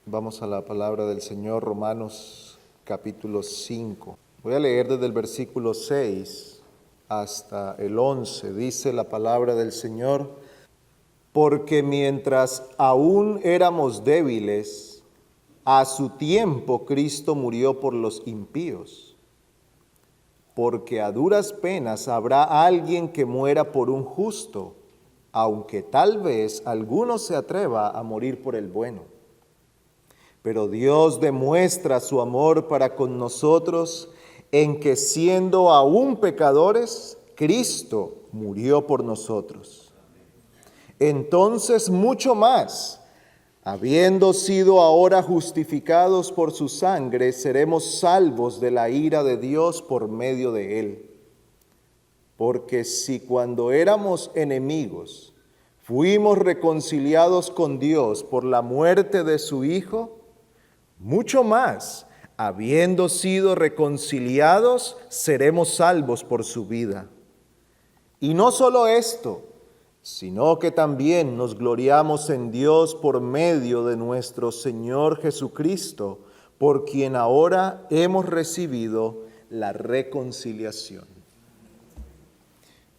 Vamos a la palabra del Señor, Romanos capítulo 5. Voy a leer desde el versículo 6 hasta el 11. Dice la palabra del Señor: porque mientras aún éramos débiles, a su tiempo Cristo murió por los impíos. Porque a duras penas habrá alguien que muera por un justo, aunque tal vez alguno se atreva a morir por el bueno. Pero Dios demuestra su amor para con nosotros en que, siendo aún pecadores, Cristo murió por nosotros. Entonces, mucho más, habiendo sido ahora justificados por su sangre, seremos salvos de la ira de Dios por medio de él. Porque si cuando éramos enemigos fuimos reconciliados con Dios por la muerte de su Hijo, mucho más, habiendo sido reconciliados, seremos salvos por su vida. Y no solo esto, sino que también nos gloriamos en Dios por medio de nuestro Señor Jesucristo, por quien ahora hemos recibido la reconciliación.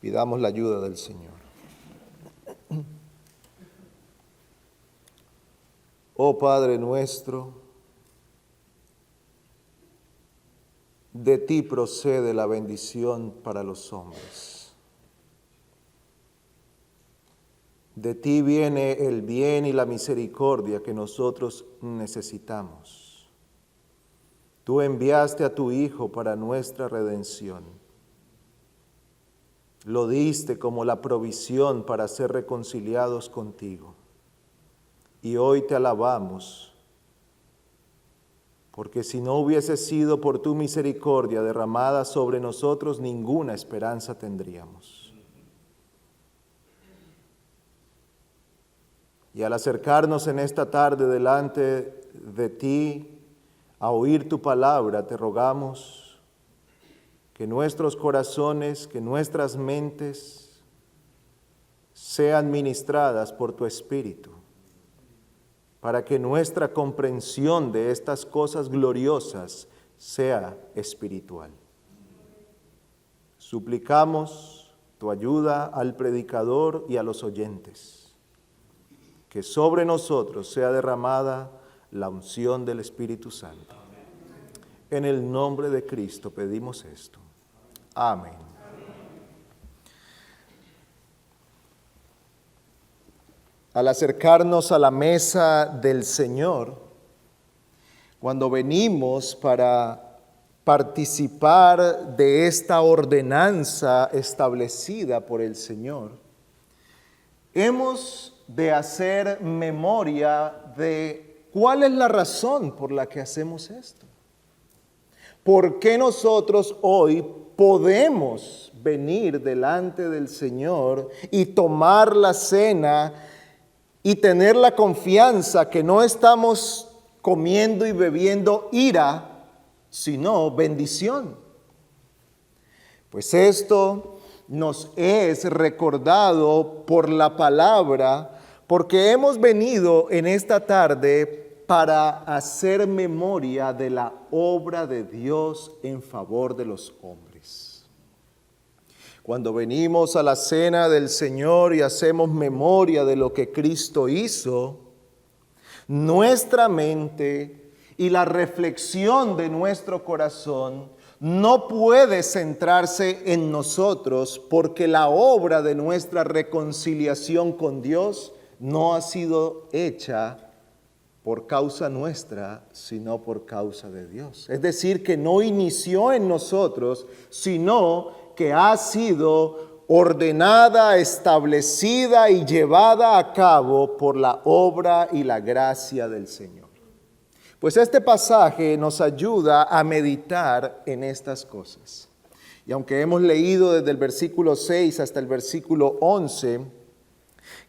Pidamos la ayuda del Señor. Oh Padre nuestro, de ti procede la bendición para los hombres. De ti viene el bien y la misericordia que nosotros necesitamos. Tú enviaste a tu Hijo para nuestra redención. Lo diste como la provisión para ser reconciliados contigo. Y hoy te alabamos, porque si no hubiese sido por tu misericordia derramada sobre nosotros, ninguna esperanza tendríamos. Y al acercarnos en esta tarde delante de ti, a oír tu palabra, te rogamos que nuestros corazones, que nuestras mentes sean ministradas por tu Espíritu, para que nuestra comprensión de estas cosas gloriosas sea espiritual. Suplicamos tu ayuda al predicador y a los oyentes, que sobre nosotros sea derramada la unción del Espíritu Santo. En el nombre de Cristo pedimos esto. Amén. Al acercarnos a la mesa del Señor, cuando venimos para participar de esta ordenanza establecida por el Señor, hemos de hacer memoria de cuál es la razón por la que hacemos esto. ¿Por qué nosotros hoy podemos venir delante del Señor y tomar la cena y tener la confianza que no estamos comiendo y bebiendo ira, sino bendición? Pues esto nos es recordado por la palabra, porque hemos venido en esta tarde para hacer memoria de la obra de Dios en favor de los hombres. Cuando venimos a la cena del Señor y hacemos memoria de lo que Cristo hizo, nuestra mente y la reflexión de nuestro corazón no puede centrarse en nosotros, porque la obra de nuestra reconciliación con Dios no ha sido hecha por causa nuestra, sino por causa de Dios. Es decir, que no inició en nosotros, sino que ha sido ordenada, establecida y llevada a cabo por la obra y la gracia del Señor. Pues este pasaje nos ayuda a meditar en estas cosas. Y aunque hemos leído desde el versículo 6 hasta el versículo 11,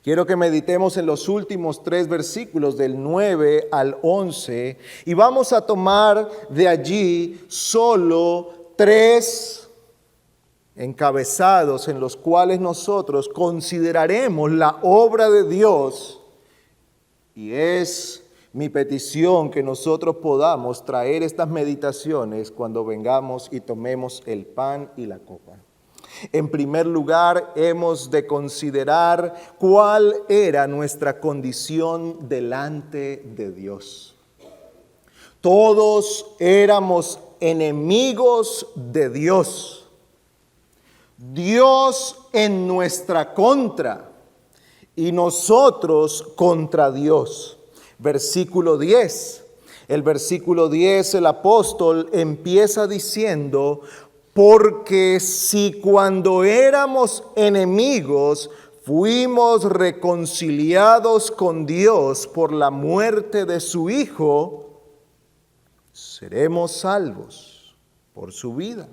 quiero que meditemos en los últimos 3 versículos, del 9 al 11, y vamos a tomar de allí solo 3 encabezados en los cuales nosotros consideraremos la obra de Dios, y es mi petición que nosotros podamos traer estas meditaciones cuando vengamos y tomemos el pan y la copa. En primer lugar, hemos de considerar cuál era nuestra condición delante de Dios. Todos éramos enemigos de Dios. Dios en nuestra contra y nosotros contra Dios. Versículo 10. El versículo 10, el apóstol empieza diciendo: porque si cuando éramos enemigos fuimos reconciliados con Dios por la muerte de su Hijo, seremos salvos por su vida.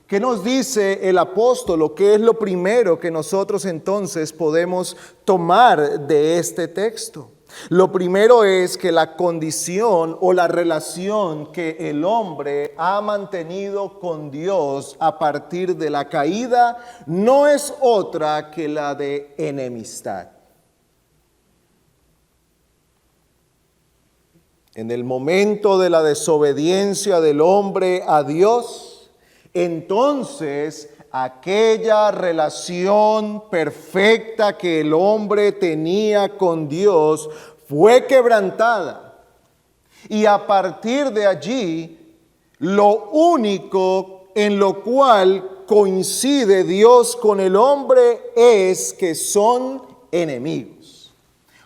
¿Qué nos dice el apóstol? ¿Qué es lo primero que nosotros entonces podemos tomar de este texto? Lo primero es que la condición o la relación que el hombre ha mantenido con Dios a partir de la caída no es otra que la de enemistad. En el momento de la desobediencia del hombre a Dios, entonces aquella relación perfecta que el hombre tenía con Dios fue quebrantada. Y a partir de allí, lo único en lo cual coincide Dios con el hombre es que son enemigos,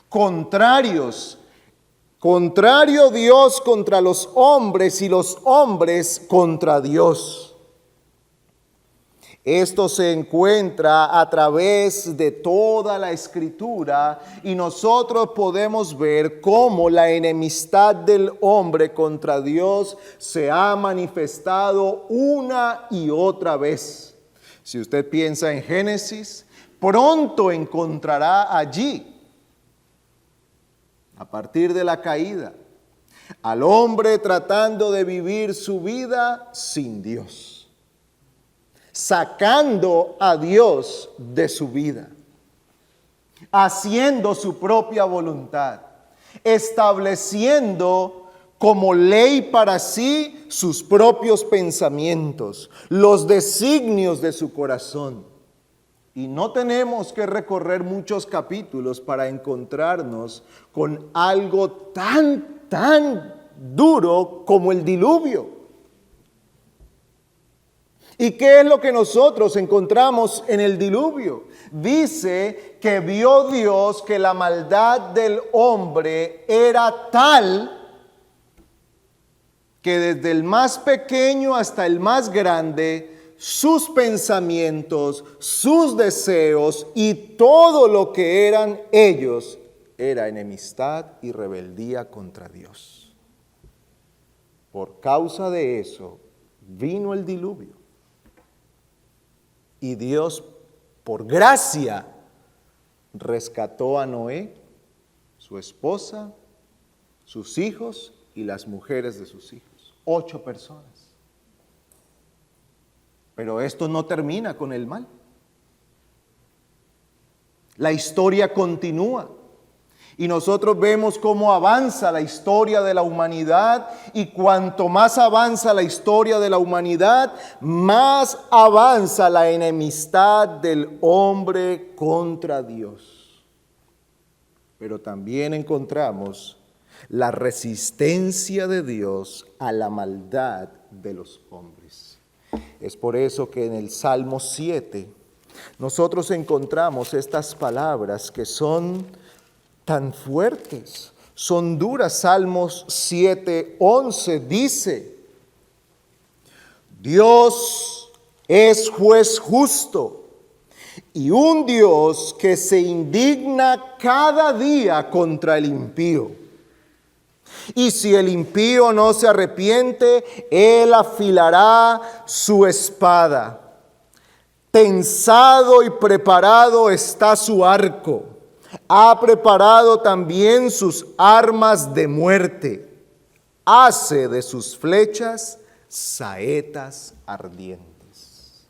contrarios. Contrario Dios contra los hombres y los hombres contra Dios. Esto se encuentra a través de toda la Escritura y nosotros podemos ver cómo la enemistad del hombre contra Dios se ha manifestado una y otra vez. Si usted piensa en Génesis, pronto encontrará allí, a partir de la caída, al hombre tratando de vivir su vida sin Dios, sacando a Dios de su vida, haciendo su propia voluntad, estableciendo como ley para sí sus propios pensamientos, los designios de su corazón. Y no tenemos que recorrer muchos capítulos para encontrarnos con algo tan duro como el diluvio. ¿Y qué es lo que nosotros encontramos en el diluvio? Dice que vio Dios que la maldad del hombre era tal que desde el más pequeño hasta el más grande, sus pensamientos, sus deseos y todo lo que eran ellos era enemistad y rebeldía contra Dios. Por causa de eso vino el diluvio. Y Dios, por gracia, rescató a Noé, su esposa, sus hijos y las mujeres de sus hijos. 8 personas. Pero esto no termina con el mal. La historia continúa. Y nosotros vemos cómo avanza la historia de la humanidad, y cuanto más avanza la historia de la humanidad, más avanza la enemistad del hombre contra Dios. Pero también encontramos la resistencia de Dios a la maldad de los hombres. Es por eso que en el Salmo 7 nosotros encontramos estas palabras que son tan fuertes, son duras. Salmos 7:11 dice: Dios es juez justo y un Dios que se indigna cada día contra el impío. Y si el impío no se arrepiente, él afilará su espada. Tensado y preparado está su arco. Ha preparado también sus armas de muerte. Hace de sus flechas saetas ardientes.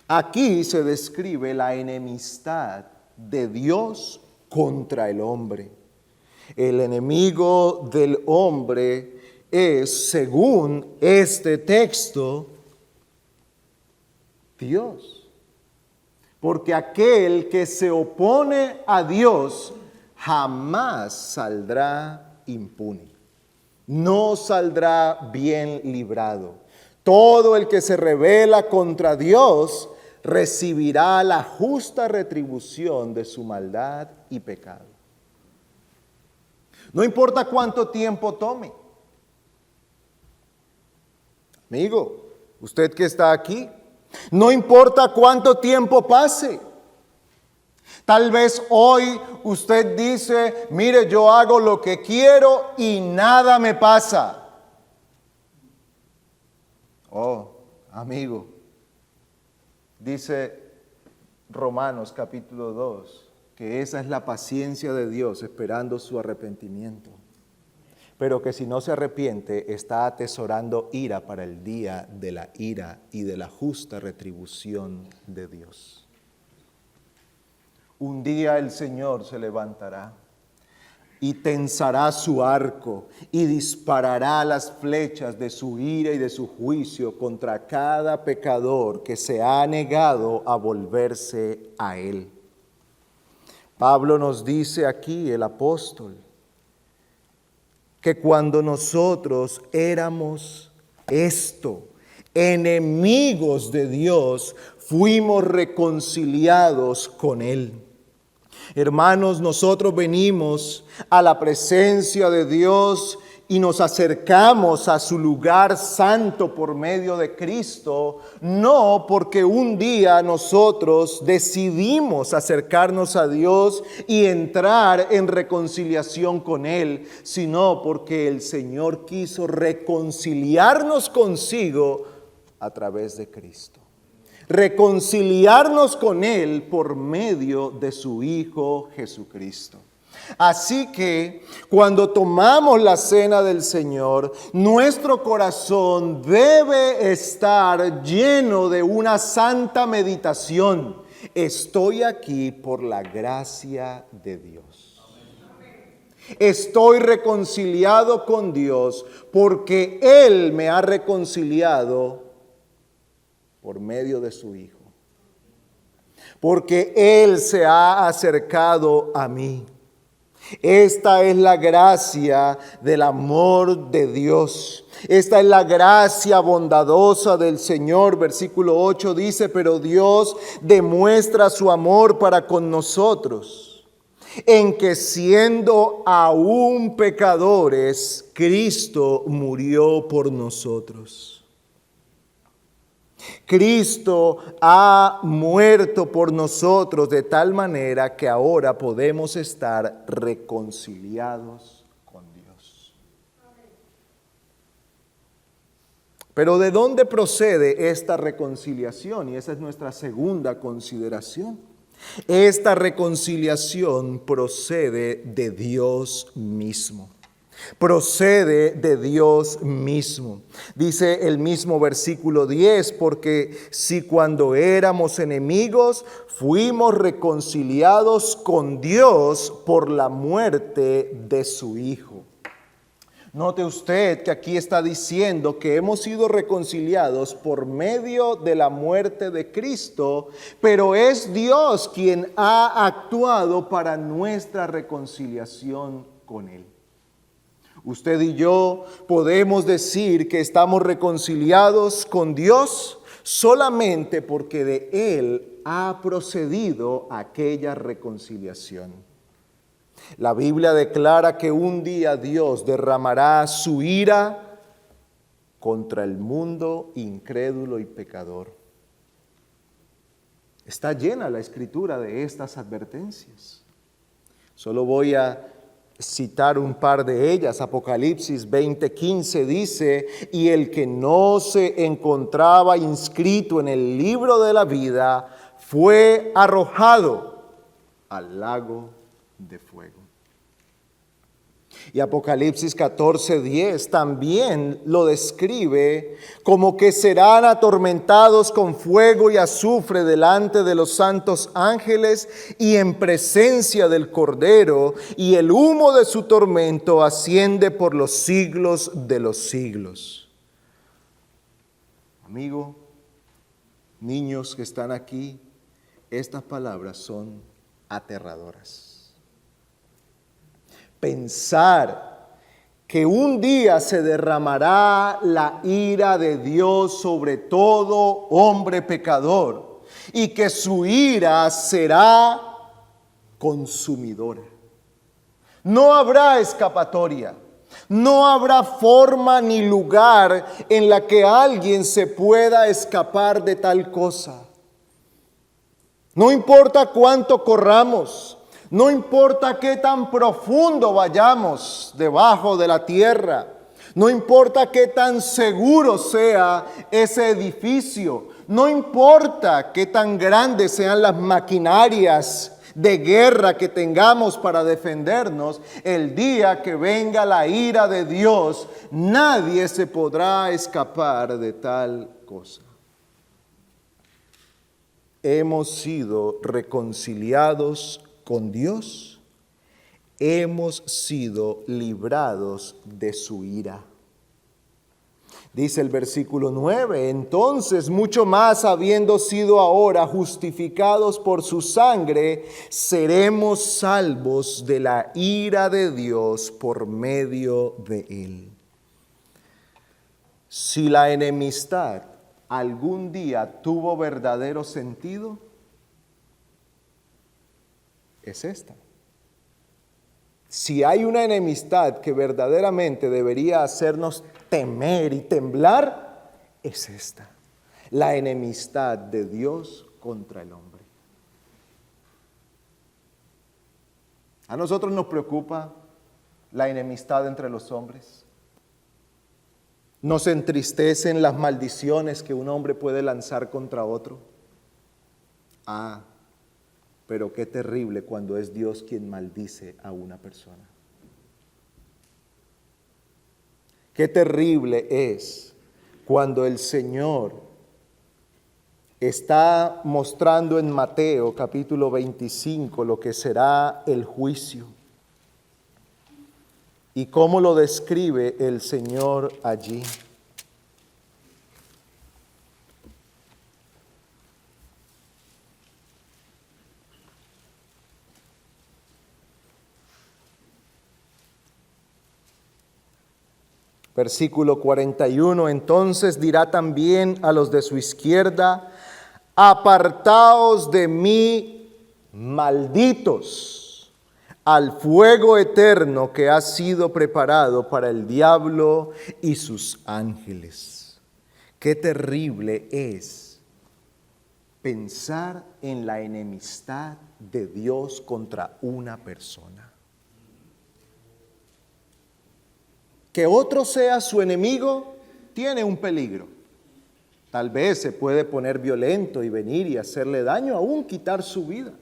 Aquí se describe la enemistad de Dios contra el hombre. El enemigo del hombre es, según este texto, Dios. Porque aquel que se opone a Dios jamás saldrá impune. No saldrá bien librado. Todo el que se rebela contra Dios recibirá la justa retribución de su maldad y pecado. No importa cuánto tiempo tome. Amigo, usted que está aquí, no importa cuánto tiempo pase. Tal vez hoy usted dice, mire, yo hago lo que quiero y nada me pasa. Oh, amigo, dice Romanos capítulo 2, que esa es la paciencia de Dios esperando su arrepentimiento. Pero que si no se arrepiente, está atesorando ira para el día de la ira y de la justa retribución de Dios. Un día el Señor se levantará y tensará su arco y disparará las flechas de su ira y de su juicio contra cada pecador que se ha negado a volverse a Él. Pablo nos dice aquí, el apóstol, que cuando nosotros éramos enemigos de Dios, fuimos reconciliados con Él. Hermanos, nosotros venimos a la presencia de Dios y nos acercamos a su lugar santo por medio de Cristo, no porque un día nosotros decidimos acercarnos a Dios y entrar en reconciliación con Él, sino porque el Señor quiso reconciliarnos consigo a través de Cristo. Reconciliarnos con Él por medio de su Hijo Jesucristo. Así que cuando tomamos la cena del Señor, nuestro corazón debe estar lleno de una santa meditación. Estoy aquí por la gracia de Dios. Estoy reconciliado con Dios porque Él me ha reconciliado por medio de su Hijo. Porque Él se ha acercado a mí. Esta es la gracia del amor de Dios. Esta es la gracia bondadosa del Señor. Versículo 8 dice, pero Dios demuestra su amor para con nosotros, en que siendo aún pecadores, Cristo murió por nosotros. Cristo ha muerto por nosotros de tal manera que ahora podemos estar reconciliados con Dios. Pero ¿de dónde procede esta reconciliación? Y esa es nuestra segunda consideración. Esta reconciliación procede de Dios mismo. Procede de Dios mismo. Dice el mismo versículo 10, porque si cuando éramos enemigos fuimos reconciliados con Dios por la muerte de su Hijo. Note usted que aquí está diciendo que hemos sido reconciliados por medio de la muerte de Cristo, pero es Dios quien ha actuado para nuestra reconciliación con Él. Usted y yo podemos decir que estamos reconciliados con Dios solamente porque de Él ha procedido aquella reconciliación. La Biblia declara que un día Dios derramará su ira contra el mundo incrédulo y pecador. Está llena la Escritura de estas advertencias. Solo voy a citar un par de ellas. Apocalipsis 20:15 dice, y el que no se encontraba inscrito en el libro de la vida fue arrojado al lago de fuego. Y Apocalipsis 14:10 también lo describe como que serán atormentados con fuego y azufre delante de los santos ángeles y en presencia del Cordero, y el humo de su tormento asciende por los siglos de los siglos. Amigo, niños que están aquí, estas palabras son aterradoras. Pensar que un día se derramará la ira de Dios sobre todo hombre pecador y que su ira será consumidora. No habrá escapatoria, no habrá forma ni lugar en la que alguien se pueda escapar de tal cosa. No importa cuánto corramos, no importa qué tan profundo vayamos debajo de la tierra, no importa qué tan seguro sea ese edificio, no importa qué tan grandes sean las maquinarias de guerra que tengamos para defendernos, el día que venga la ira de Dios, nadie se podrá escapar de tal cosa. Hemos sido reconciliados con Dios, hemos sido librados de su ira. Dice el versículo 9, entonces mucho más habiendo sido ahora justificados por su sangre, seremos salvos de la ira de Dios por medio de él. Si la enemistad algún día tuvo verdadero sentido, es esta. Si hay una enemistad que verdaderamente debería hacernos temer y temblar, es esta: la enemistad de Dios contra el hombre. A nosotros nos preocupa la enemistad entre los hombres. Nos entristecen las maldiciones que un hombre puede lanzar contra otro. Pero qué terrible cuando es Dios quien maldice a una persona. Qué terrible es cuando el Señor está mostrando en Mateo capítulo 25 lo que será el juicio. ¿Y cómo lo describe el Señor allí? Versículo 41, entonces dirá también a los de su izquierda, apartaos de mí, malditos, al fuego eterno que ha sido preparado para el diablo y sus ángeles. Qué terrible es pensar en la enemistad de Dios contra una persona. Que otro sea su enemigo tiene un peligro. Tal vez se puede poner violento y venir y hacerle daño, aún quitar su vida.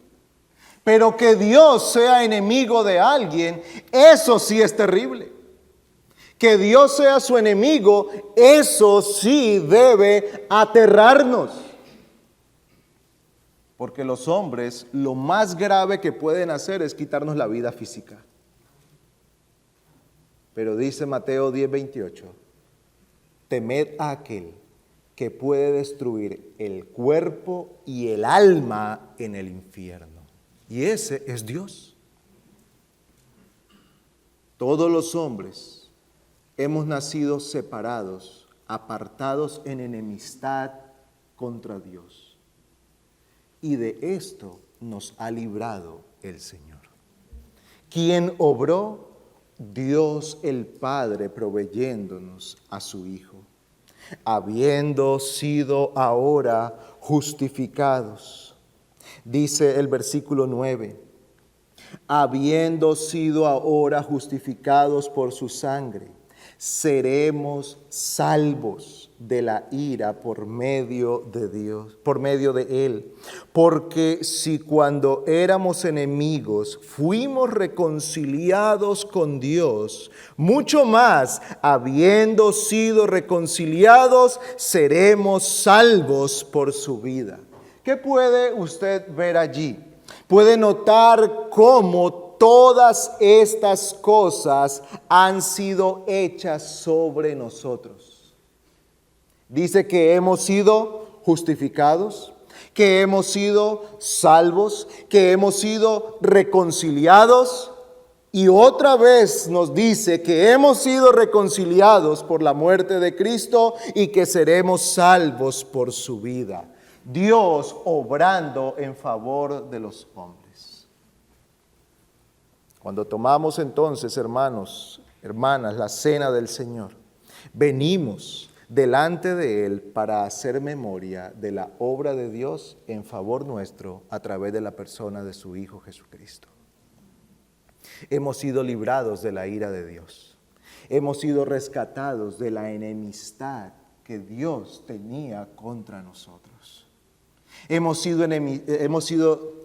Pero que Dios sea enemigo de alguien, eso sí es terrible. Que Dios sea su enemigo, eso sí debe aterrarnos. Porque los hombres lo más grave que pueden hacer es quitarnos la vida física. Pero dice Mateo 10:28, temed a aquel que puede destruir el cuerpo y el alma en el infierno. Y ese es Dios. Todos los hombres hemos nacido separados, apartados en enemistad contra Dios. Y de esto nos ha librado el Señor. ¿Quién obró? Dios el Padre proveyéndonos a su Hijo, habiendo sido ahora justificados. Dice el versículo 9, habiendo sido ahora justificados por su sangre, seremos salvos de la ira por medio de Dios, por medio de Él. Porque si cuando éramos enemigos fuimos reconciliados con Dios, mucho más, habiendo sido reconciliados, seremos salvos por su vida. ¿Qué puede usted ver allí? Puede notar cómo todas estas cosas han sido hechas sobre nosotros. Dice que hemos sido justificados, que hemos sido salvos, que hemos sido reconciliados. Y otra vez nos dice que hemos sido reconciliados por la muerte de Cristo y que seremos salvos por su vida. Dios obrando en favor de los hombres. Cuando tomamos entonces, hermanos, hermanas, la cena del Señor, venimos delante de Él para hacer memoria de la obra de Dios en favor nuestro a través de la persona de su Hijo Jesucristo. Hemos sido librados de la ira de Dios. Hemos sido rescatados de la enemistad que Dios tenía contra nosotros. Hemos sido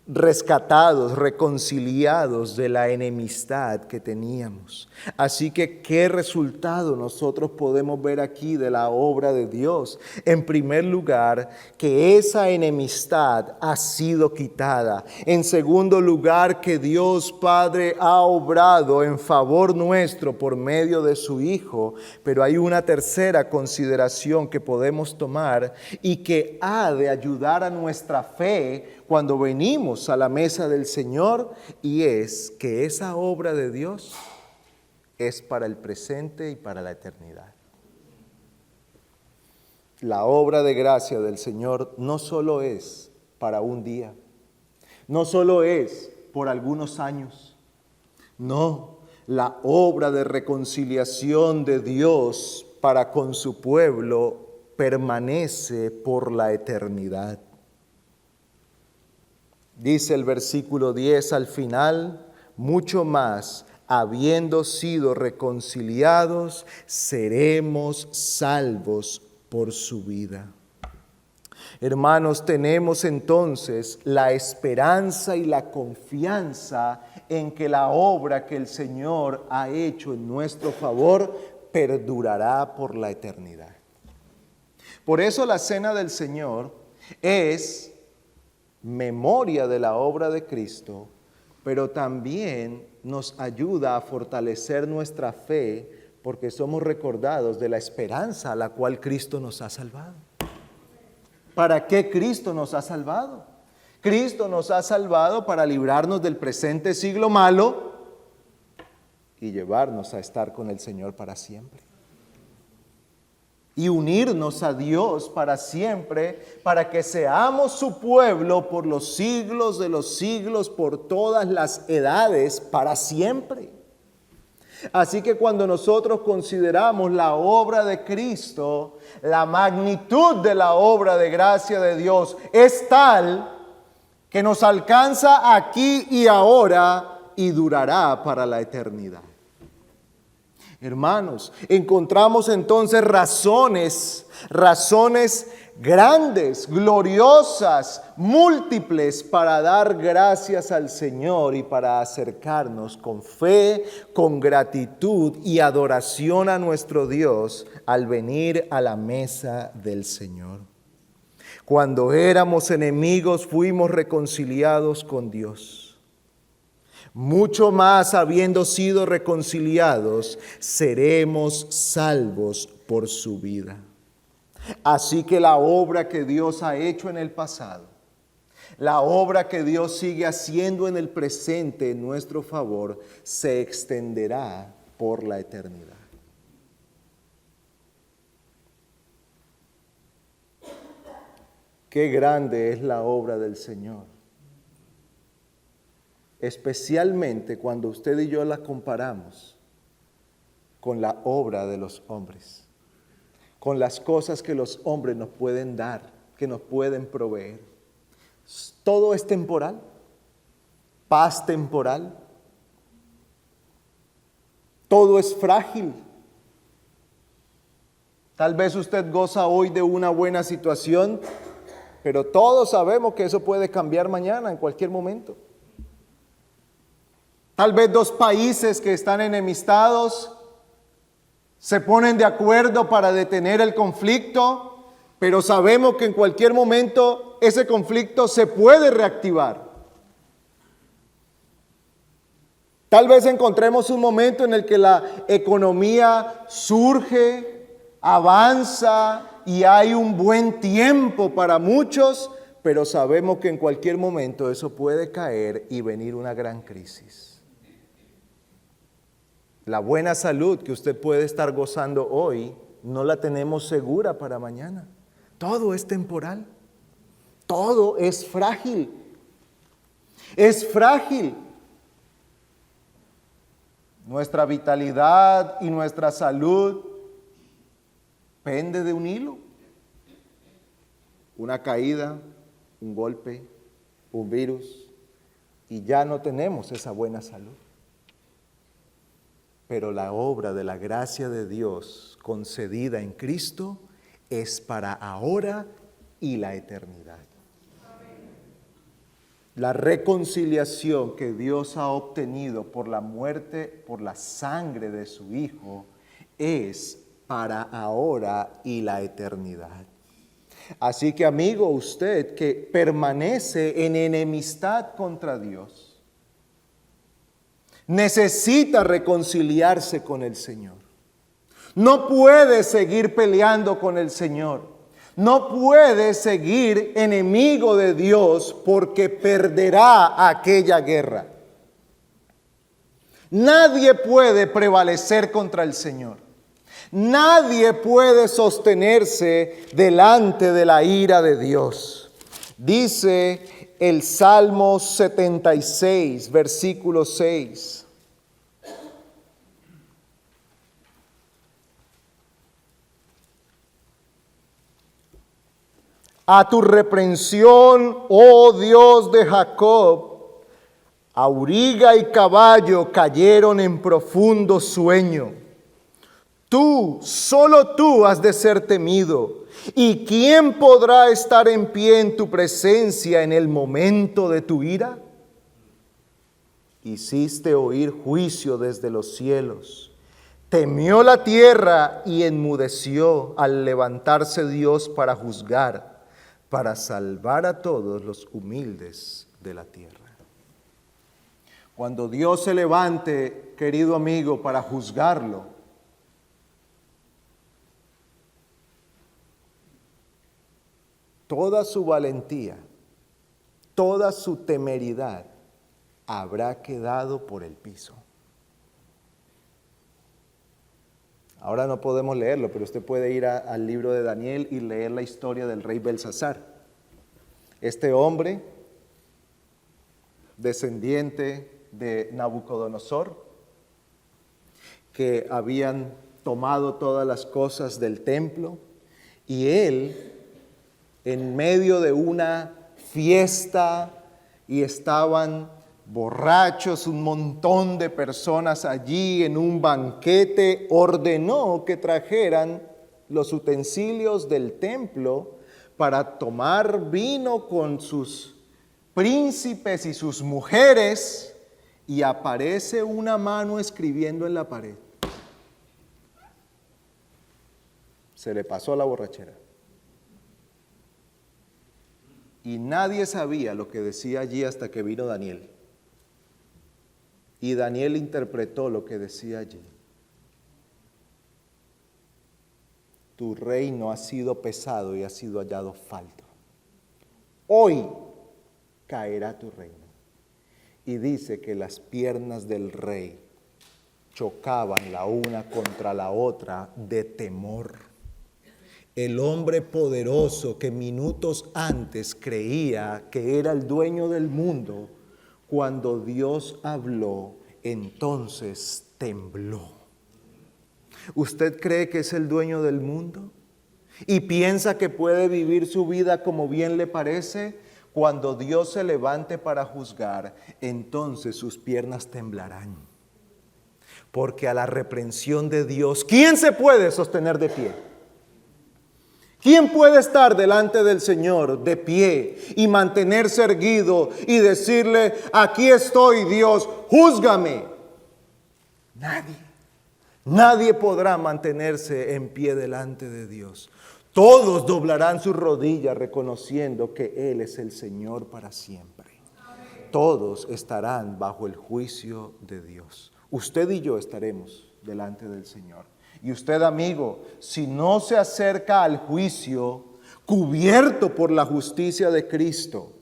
rescatados, reconciliados de la enemistad que teníamos. Así que, ¿qué resultado nosotros podemos ver aquí de la obra de Dios? En primer lugar, que esa enemistad ha sido quitada. En segundo lugar, que Dios Padre ha obrado en favor nuestro por medio de su Hijo. Pero hay una tercera consideración que podemos tomar y que ha de ayudar a nuestra fe cuando venimos a la mesa del Señor, y es que esa obra de Dios es para el presente y para la eternidad. La obra de gracia del Señor no solo es para un día, no solo es por algunos años, no, la obra de reconciliación de Dios para con su pueblo permanece por la eternidad. Dice el versículo 10 al final, mucho más, habiendo sido reconciliados, seremos salvos por su vida. Hermanos, tenemos entonces la esperanza y la confianza en que la obra que el Señor ha hecho en nuestro favor perdurará por la eternidad. Por eso la cena del Señor es memoria de la obra de Cristo, pero también nos ayuda a fortalecer nuestra fe porque somos recordados de la esperanza a la cual Cristo nos ha salvado. ¿Para qué Cristo nos ha salvado? Cristo nos ha salvado para librarnos del presente siglo malo y llevarnos a estar con el Señor para siempre. Y unirnos a Dios para siempre, para que seamos su pueblo por los siglos de los siglos, por todas las edades, para siempre. Así que cuando nosotros consideramos la obra de Cristo, la magnitud de la obra de gracia de Dios es tal que nos alcanza aquí y ahora y durará para la eternidad. Hermanos, encontramos entonces razones grandes, gloriosas, múltiples para dar gracias al Señor y para acercarnos con fe, con gratitud y adoración a nuestro Dios al venir a la mesa del Señor. Cuando éramos enemigos fuimos reconciliados con Dios. Mucho más, habiendo sido reconciliados, seremos salvos por su vida. Así que la obra que Dios ha hecho en el pasado, la obra que Dios sigue haciendo en el presente en nuestro favor, se extenderá por la eternidad. Qué grande es la obra del Señor. Especialmente cuando usted y yo la comparamos con la obra de los hombres, con las cosas que los hombres nos pueden dar, que nos pueden proveer. Todo es temporal, paz temporal, todo es frágil. Tal vez usted goza hoy de una buena situación, pero todos sabemos que eso puede cambiar mañana, en cualquier momento. Tal vez dos países que están enemistados se ponen de acuerdo para detener el conflicto, pero sabemos que en cualquier momento ese conflicto se puede reactivar. Tal vez encontremos un momento en el que la economía surge, avanza y hay un buen tiempo para muchos, pero sabemos que en cualquier momento eso puede caer y venir una gran crisis. La buena salud que usted puede estar gozando hoy, no la tenemos segura para mañana. Todo es temporal. Todo es frágil. Es frágil. Nuestra vitalidad y nuestra salud pende de un hilo. Una caída, un golpe, un virus, y ya no tenemos esa buena salud. Pero la obra de la gracia de Dios concedida en Cristo es para ahora y la eternidad. La reconciliación que Dios ha obtenido por la muerte, por la sangre de su Hijo, es para ahora y la eternidad. Así que, amigo, usted que permanece en enemistad contra Dios, necesita reconciliarse con el Señor. No puede seguir peleando con el Señor. No puede seguir enemigo de Dios porque perderá aquella guerra. Nadie puede prevalecer contra el Señor. Nadie puede sostenerse delante de la ira de Dios. Dice el Salmo 76, versículo 6. A tu reprensión, oh Dios de Jacob, auriga y caballo cayeron en profundo sueño. Tú, solo tú has de ser temido. ¿Y quién podrá estar en pie en tu presencia en el momento de tu ira? Hiciste oír juicio desde los cielos. Temió la tierra y enmudeció al levantarse Dios para juzgar, para salvar a todos los humildes de la tierra. Cuando Dios se levante, querido amigo, para juzgarlo, toda su valentía, toda su temeridad habrá quedado por el piso. Ahora no podemos leerlo, pero usted puede ir al libro de Daniel y leer la historia del rey Belsasar. Este hombre, descendiente de Nabucodonosor, que habían tomado todas las cosas del templo, y él, en medio de una fiesta, y estaban borrachos, un montón de personas allí en un banquete, ordenó que trajeran los utensilios del templo para tomar vino con sus príncipes y sus mujeres, y aparece una mano escribiendo en la pared. Se le pasó la borrachera. Y nadie sabía lo que decía allí hasta que vino Daniel. Y Daniel interpretó lo que decía allí. Tu reino ha sido pesado y ha sido hallado falto. Hoy caerá tu reino. Y dice que las piernas del rey chocaban la una contra la otra de temor. El hombre poderoso que minutos antes creía que era el dueño del mundo, cuando Dios habló, entonces tembló. ¿Usted cree que es el dueño del mundo? ¿Y piensa que puede vivir su vida como bien le parece? Cuando Dios se levante para juzgar, entonces sus piernas temblarán. Porque a la reprensión de Dios, ¿quién se puede sostener de pie? ¿Quién puede estar delante del Señor de pie y mantenerse erguido y decirle, aquí estoy Dios, júzgame? Nadie. Nadie podrá mantenerse en pie delante de Dios. Todos doblarán sus rodillas reconociendo que Él es el Señor para siempre. Todos estarán bajo el juicio de Dios. Usted y yo estaremos delante del Señor. Y usted, amigo, si no se acerca al juicio, cubierto por la justicia de Cristo,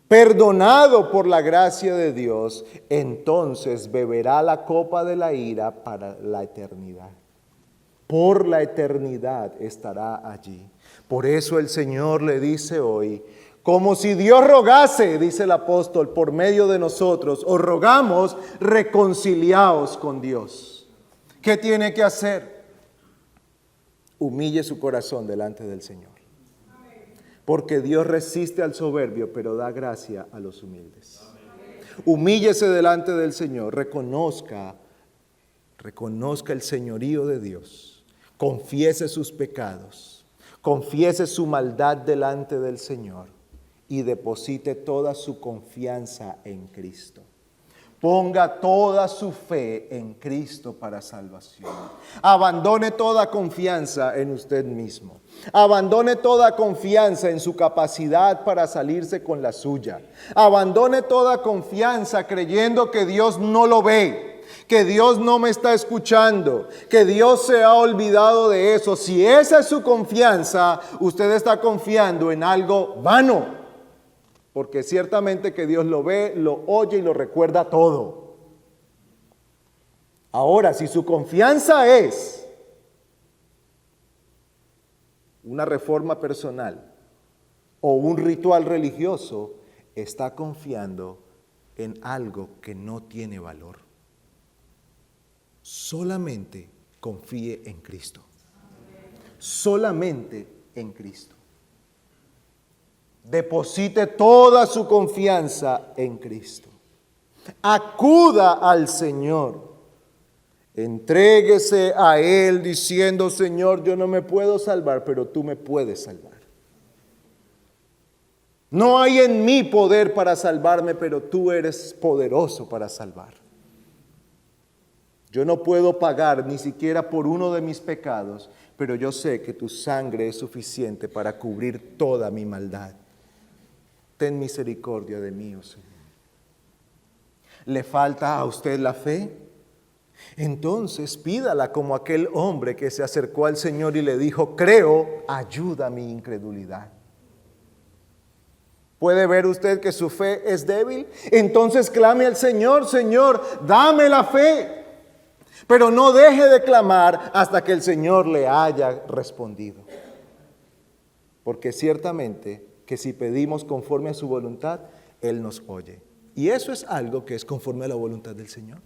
perdonado por la gracia de Dios, entonces beberá la copa de la ira para la eternidad. Por la eternidad estará allí. Por eso el Señor le dice hoy, como si Dios rogase, dice el apóstol, por medio de nosotros, os rogamos, reconciliaos con Dios. ¿Qué tiene que hacer? Humille su corazón delante del Señor. Porque Dios resiste al soberbio, pero da gracia a los humildes. Humíllese delante del Señor, reconozca el señorío de Dios, confiese sus pecados, confiese su maldad delante del Señor y deposite toda su confianza en Cristo. Ponga toda su fe en Cristo para salvación. Abandone toda confianza en usted mismo. Abandone toda confianza en su capacidad para salirse con la suya. Abandone toda confianza creyendo que Dios no lo ve, que Dios no me está escuchando, que Dios se ha olvidado de eso. Si esa es su confianza, usted está confiando en algo vano. Porque ciertamente que Dios lo ve, lo oye y lo recuerda todo. Ahora, si su confianza es una reforma personal o un ritual religioso, está confiando en algo que no tiene valor. Solamente confíe en Cristo. Solamente en Cristo. Deposite toda su confianza en Cristo. Acuda al Señor. Entréguese a Él diciendo, Señor, yo no me puedo salvar, pero tú me puedes salvar. No hay en mí poder para salvarme, pero tú eres poderoso para salvar. Yo no puedo pagar ni siquiera por uno de mis pecados, pero yo sé que tu sangre es suficiente para cubrir toda mi maldad. Ten misericordia de mí, oh Señor. ¿Le falta a usted la fe? Entonces pídala como aquel hombre que se acercó al Señor y le dijo, creo, ayuda a mi incredulidad. ¿Puede ver usted que su fe es débil? Entonces clame al Señor, Señor, dame la fe. Pero no deje de clamar hasta que el Señor le haya respondido. Porque ciertamente que si pedimos conforme a su voluntad, Él nos oye. Y eso es algo que es conforme a la voluntad del Señor.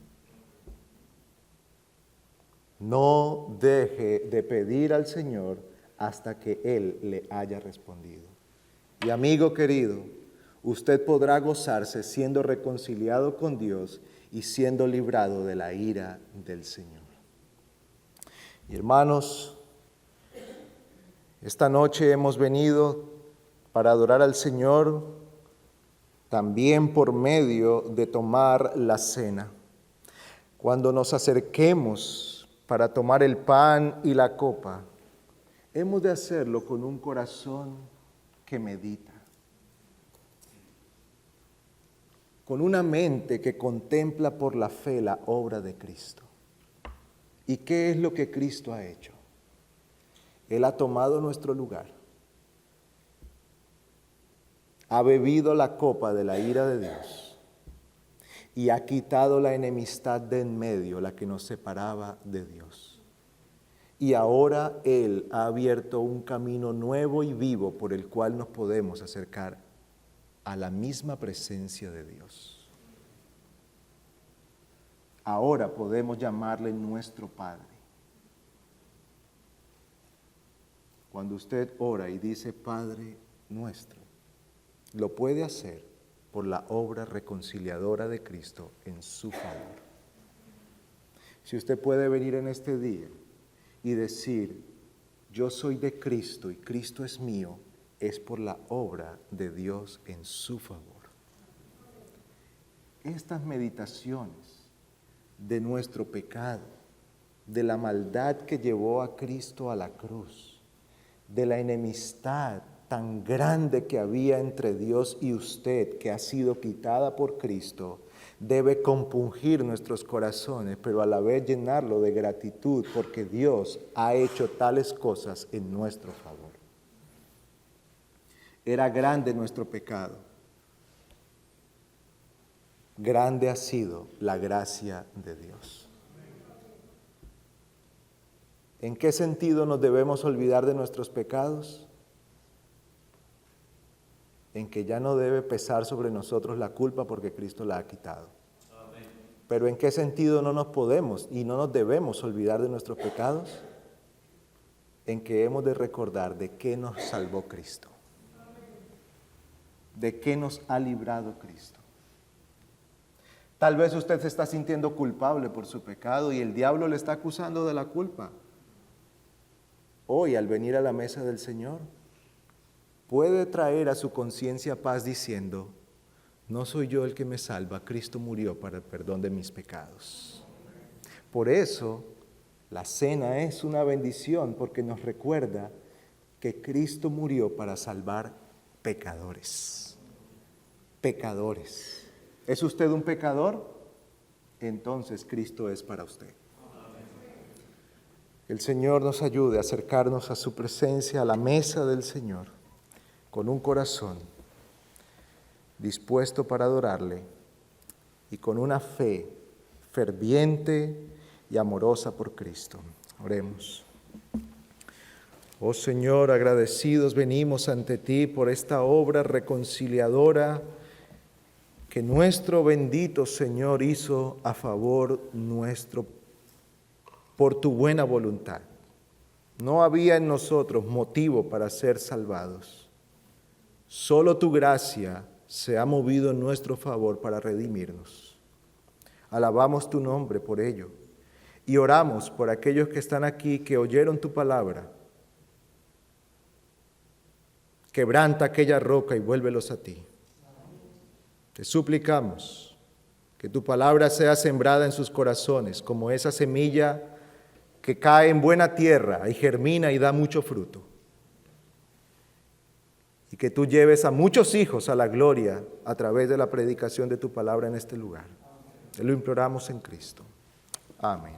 No deje de pedir al Señor hasta que Él le haya respondido. Y amigo querido, usted podrá gozarse siendo reconciliado con Dios y siendo librado de la ira del Señor. Y hermanos, esta noche hemos venido para adorar al Señor también por medio de tomar la cena. Cuando nos acerquemos para tomar el pan y la copa, hemos de hacerlo con un corazón que medita, con una mente que contempla por la fe la obra de Cristo. ¿Y qué es lo que Cristo ha hecho? Él ha tomado nuestro lugar. Ha bebido la copa de la ira de Dios y ha quitado la enemistad de en medio, la que nos separaba de Dios. Y ahora Él ha abierto un camino nuevo y vivo por el cual nos podemos acercar a la misma presencia de Dios. Ahora podemos llamarle nuestro Padre. Cuando usted ora y dice Padre nuestro, lo puede hacer por la obra reconciliadora de Cristo en su favor. Si usted puede venir en este día y decir, yo soy de Cristo y Cristo es mío, es por la obra de Dios en su favor. Estas meditaciones de nuestro pecado, de la maldad que llevó a Cristo a la cruz, de la enemistad tan grande que había entre Dios y usted, que ha sido quitada por Cristo, debe compungir nuestros corazones, pero a la vez llenarlo de gratitud, porque Dios ha hecho tales cosas en nuestro favor. Era grande nuestro pecado. Grande ha sido la gracia de Dios. ¿En qué sentido nos debemos olvidar de nuestros pecados? En que ya no debe pesar sobre nosotros la culpa porque Cristo la ha quitado. Amén. Pero ¿en qué sentido no nos podemos y no nos debemos olvidar de nuestros pecados? En que hemos de recordar de qué nos salvó Cristo. De qué nos ha librado Cristo. Tal vez usted se está sintiendo culpable por su pecado y el diablo le está acusando de la culpa. Hoy, al venir a la mesa del Señor, puede traer a su conciencia paz diciendo, no soy yo el que me salva, Cristo murió para el perdón de mis pecados. Por eso, la cena es una bendición porque nos recuerda que Cristo murió para salvar pecadores. Pecadores. ¿Es usted un pecador? Entonces Cristo es para usted. El Señor nos ayude a acercarnos a su presencia, a la mesa del Señor, con un corazón dispuesto para adorarle y con una fe ferviente y amorosa por Cristo. Oremos. Oh Señor, agradecidos venimos ante ti por esta obra reconciliadora que nuestro bendito Señor hizo a favor nuestro por tu buena voluntad. No había en nosotros motivo para ser salvados. Solo tu gracia se ha movido en nuestro favor para redimirnos. Alabamos tu nombre por ello y oramos por aquellos que están aquí, que oyeron tu palabra. Quebranta aquella roca y vuélvelos a ti. Te suplicamos que tu palabra sea sembrada en sus corazones como esa semilla que cae en buena tierra y germina y da mucho fruto. Y que tú lleves a muchos hijos a la gloria a través de la predicación de tu palabra en este lugar. Te lo imploramos en Cristo. Amén.